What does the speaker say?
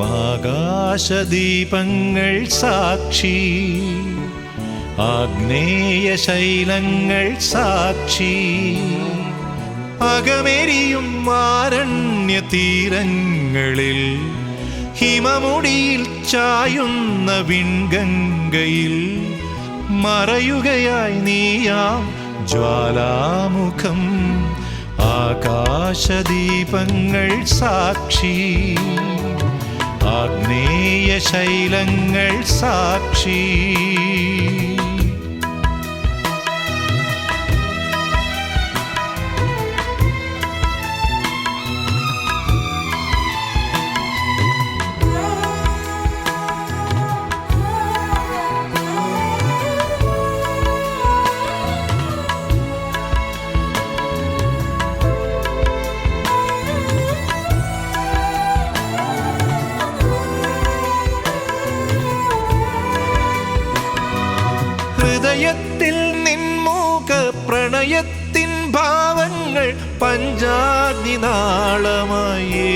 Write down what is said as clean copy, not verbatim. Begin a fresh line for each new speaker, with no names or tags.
ആകാശദീപങ്ങൾ സാക്ഷി, ആഗ്നേയ ശൈലങ്ങൾ സാക്ഷി, അകമെരിയും ആരണ്യ തീരങ്ങളിൽ, ഹിമമുടിയിൽ ചായുന്ന വിൺഗംഗയിൽ മറയുകയായി നീയാം ജ്വാലാമുഖം. ആകാശദീപങ്ങൾ സാക്ഷി, ആഗ്നേയ ശൈലങ്ങൾ സാക്ഷി. ഹൃദയത്തിൽ നിൻമുഖ പ്രണയത്തിൻ ഭാവങ്ങൾ പഞ്ചാഗ്നി നാളമായി